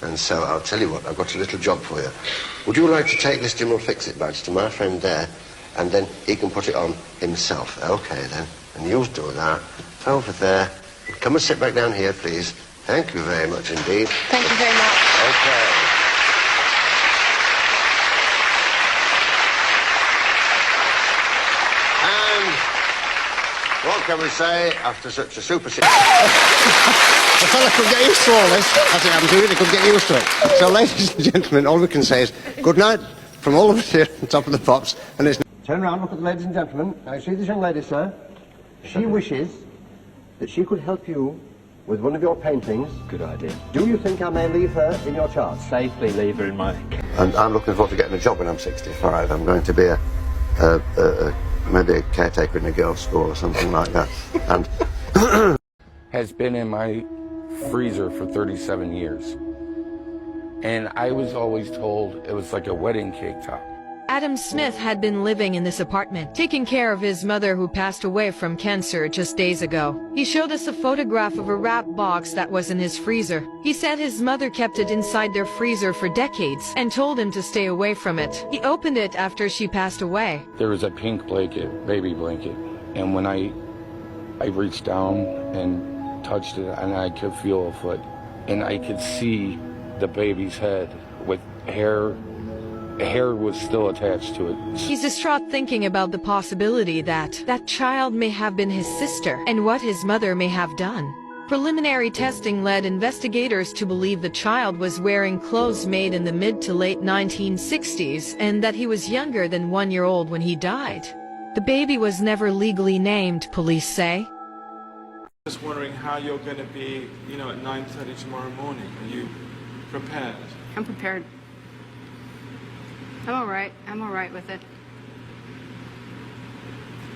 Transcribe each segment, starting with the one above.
And so I'll tell you what, I've got a little job for you. Would you like to take this Jim will fix it badge to my friend there, and then he can put it on himself? Okay then, and you'll do that. Over there. Come and sit back down here, please. Thank you very much indeed. Thank you very much. Okay. And what can we say after such a super... The fella could get used to all this, as it happened to you, they could get used to it. So, ladies and gentlemen, all we can say is good night from all of us here on top of the pops. And it's... Turn around, look at the ladies and gentlemen. Now, you see this young lady, sir? She wishes that she could help you with one of your paintings. Good idea. Do you think I may leave her in your charge? Safely leave her in my... And I'm looking forward to getting a job when I'm 65. I'm going to be maybe a caretaker in a girls' school or something like that. And has been in my freezer for 37 years. And I was always told it was like a wedding cake top. Adam Smith had been living in this apartment, taking care of his mother who passed away from cancer just days ago. He showed us a photograph of a wrap box that was in his freezer. He said his mother kept it inside their freezer for decades and told him to stay away from it. He opened it after she passed away. There was a pink blanket, baby blanket, and when I reached down and touched it, and I could feel a foot, and I could see the baby's head with hair was still attached to it. He's distraught thinking about the possibility that that child may have been his sister and what his mother may have done. Preliminary testing led investigators to believe the child was wearing clothes made in the mid to late 1960s and that he was younger than 1 year old when he died. The baby was never legally named, police say. Just wondering how you're going to be, at 9:30 tomorrow morning. Are you prepared? I'm prepared. I'm all right. I'm all right with it.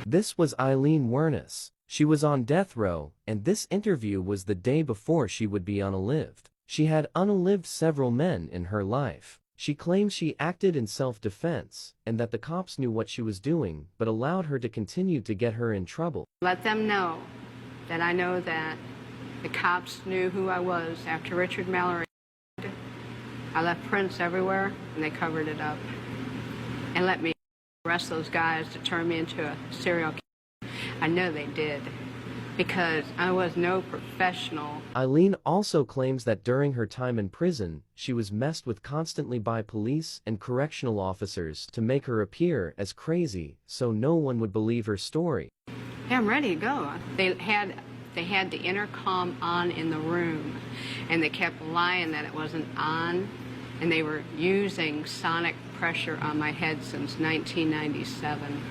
This was Eileen Wernes. She was on death row, and this interview was the day before she would be unalived. She had unalived several men in her life. She claims she acted in self-defense, and that the cops knew what she was doing, but allowed her to continue to get her in trouble. Let them know that I know that the cops knew who I was after Richard Mallory. I left prints everywhere, and they covered it up. And let me arrest those guys to turn me into a serial killer. I know they did, because I was no professional. Eileen also claims that during her time in prison, she was messed with constantly by police and correctional officers to make her appear as crazy, so no one would believe her story. Yeah, I'm ready to go. They had the intercom on in the room, and they kept lying that it wasn't on, and they were using sonic pressure on my head since 1997.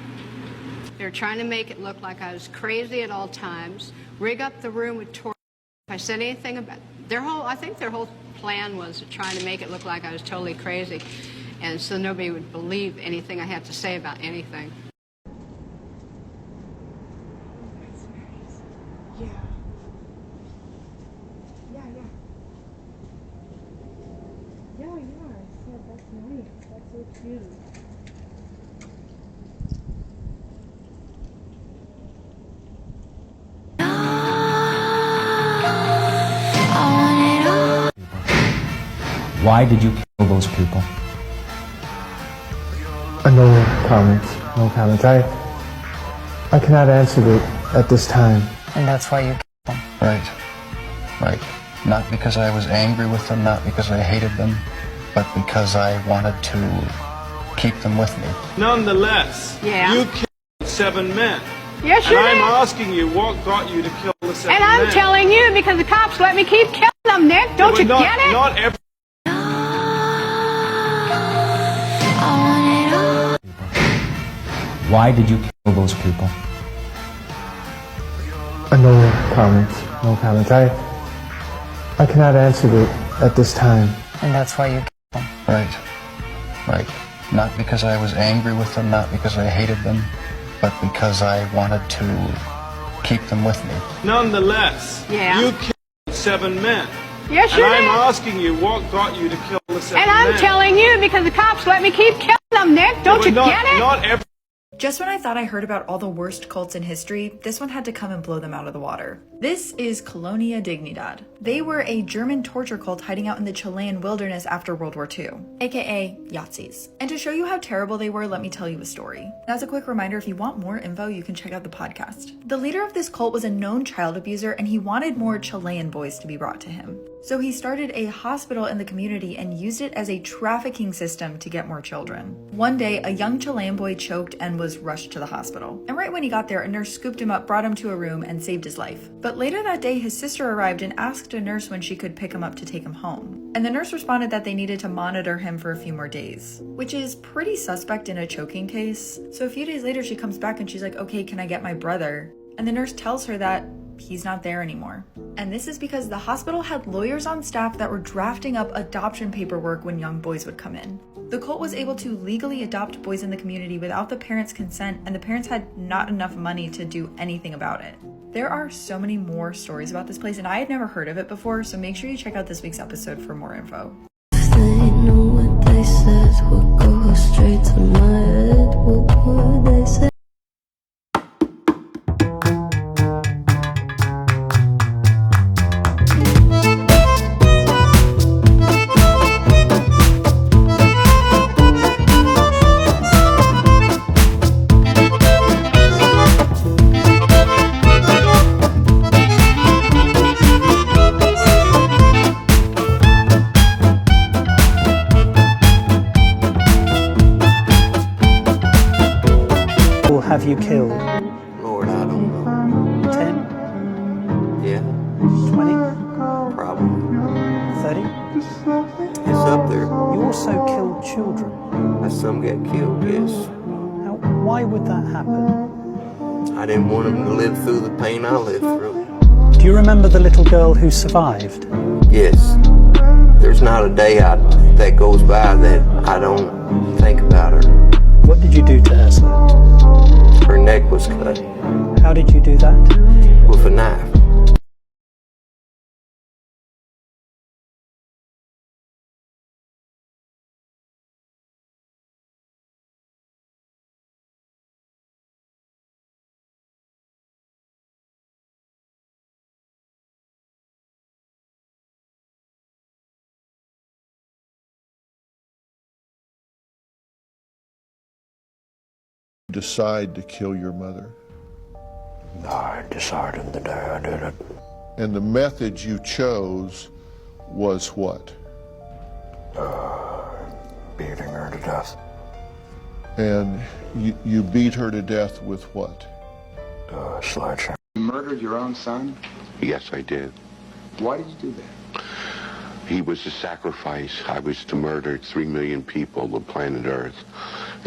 They're trying to make it look like I was crazy at all times, rig up the room with torch. If I said anything about I think their whole plan was trying to make it look like I was totally crazy, and so nobody would believe anything I had to say about anything. Yeah. Yeah. Yeah, I said that's nice. That's so cute. Why did you kill those people? No comments. No comments. I cannot answer it at this time. And that's why you killed them? Right. Not because I was angry with them, not because I hated them, but because I wanted to keep them with me. Nonetheless, you killed 7 men. Yes, you did. And I'm did. asking you, what got you to kill the 7 men? And I'm telling you because the cops let me keep killing them, Nick. Don't you get it? Not every... Why did you kill those people? No comments. No comments. I cannot answer it at this time. And that's why you killed them? Right. Not because I was angry with them, not because I hated them, but because I wanted to keep them with me. Nonetheless, you killed 7 men. Yes, you did. did. And I'm asking you, what got you to kill the 7 men? And I'm telling you because the cops let me keep killing them, Nick. Don't you get it? Not every... Just when I thought I heard about all the worst cults in history, this one had to come and blow them out of the water. This is Colonia Dignidad. They were a German torture cult hiding out in the Chilean wilderness after World War II, aka Yahtzees. And to show you how terrible they were, let me tell you a story. Now, as a quick reminder, if you want more info, you can check out the podcast. The leader of this cult was a known child abuser, and he wanted more Chilean boys to be brought to him. So he started a hospital in the community and used it as a trafficking system to get more children. One day, a young Chilean boy choked and was rushed to the hospital. And right when he got there, a nurse scooped him up, brought him to a room, and saved his life. But later that day, his sister arrived and asked a nurse when she could pick him up to take him home. And the nurse responded that they needed to monitor him for a few more days, which is pretty suspect in a choking case. So a few days later, she comes back and she's like, okay, can I get my brother? And the nurse tells her that he's not there anymore. And this is because the hospital had lawyers on staff that were drafting up adoption paperwork when young boys would come in. The cult was able to legally adopt boys in the community without the parents' consent, and the parents had not enough money to do anything about it. There are so many more stories about this place, and I had never heard of it before, so make sure you check out this week's episode for more info. They know what they said would go straight to my head. What would they say? Have you killed? Lord, I don't know. 10? Yeah. 20? Probably. 30? It's up there. You also killed children. Some get killed, yes. Now, why would that happen? I didn't want them to live through the pain I lived through. Do you remember the little girl who survived? Yes. There's not a day that goes by that I don't think about her. What did you do to her, sir? Her neck was cut. How did you do that? With a knife. Decide to kill your mother? I decided the day I did it. And the method you chose was what? Beating her to death. And you beat her to death with what? Sledgehammer. You murdered your own son? Yes, I did. Why did you do that? He was a sacrifice. I was to murder 3 million people on the planet Earth.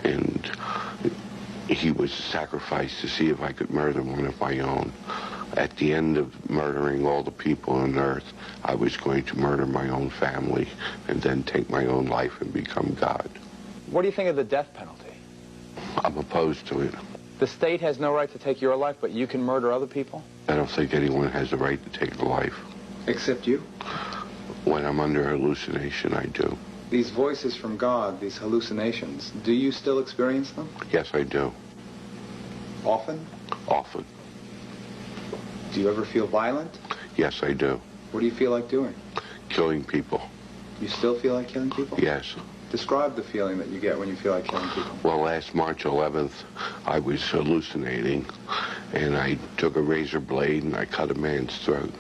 And he was a sacrifice to see if I could murder one of my own. At the end of murdering all the people on Earth, I was going to murder my own family and then take my own life and become God. What do you think of the death penalty? I'm opposed to it. The state has no right to take your life, but you can murder other people? I don't think anyone has the right to take a life. Except you? When I'm under hallucination, I do. These voices from God, these hallucinations, do you still experience them? Yes, I do. Often? Often. Do you ever feel violent? Yes, I do. What do you feel like doing? Killing people. You still feel like killing people? Yes. Describe the feeling that you get when you feel like killing people. Well, last March 11th, I was hallucinating, and I took a razor blade and I cut a man's throat.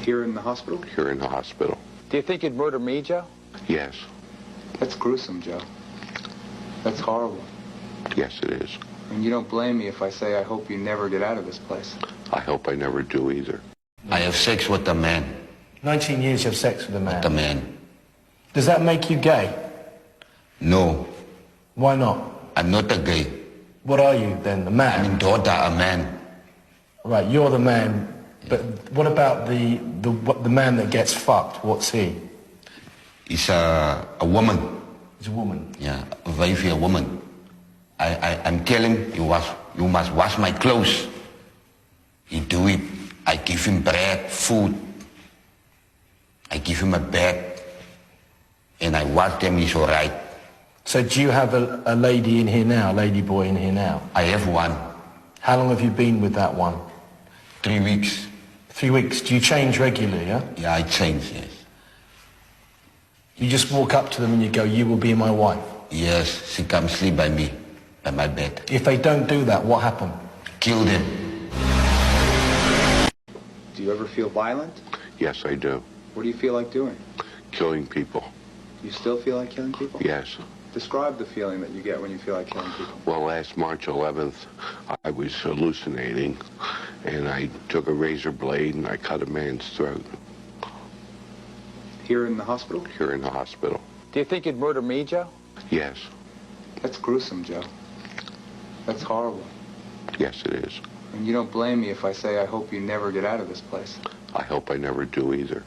Here in the hospital? Here in the hospital. Do you think you'd murder me, Joe? Yes. That's gruesome, Joe. That's horrible. Yes, it is. And you don't blame me if I say I hope you never get out of this place. I hope I never do either. I have sex with a man. 19 years you have sex with a man? With a man. Does that make you gay? No. Why not? I'm not a gay. What are you then, a man? I'm daughter, a man. Right, you're the man. But what about the man that gets fucked? What's he? He's a woman. He's a woman? Yeah, a very woman. I'm telling him, you must wash my clothes. He do it. I give him bread, food. I give him a bed. And I wash them, he's all right. So do you have a lady in here now, a lady boy in here now? I have one. How long have you been with that one? 3 weeks. 3 weeks. Do you change regularly, yeah? Yeah, I change, yes. You just walk up to them and you go, you will be my wife? Yes, she comes sleep by me, by my bed. If they don't do that, what happened? Kill them. Do you ever feel violent? Yes, I do. What do you feel like doing? Killing people. You still feel like killing people? Yes. Describe the feeling that you get when you feel like killing people. Well, last March 11th, I was hallucinating, and I took a razor blade and I cut a man's throat. Here in the hospital? Here in the hospital. Do you think you'd murder me, Joe? Yes. That's gruesome, Joe. That's horrible. Yes, it is. And you don't blame me if I say I hope you never get out of this place. I hope I never do either.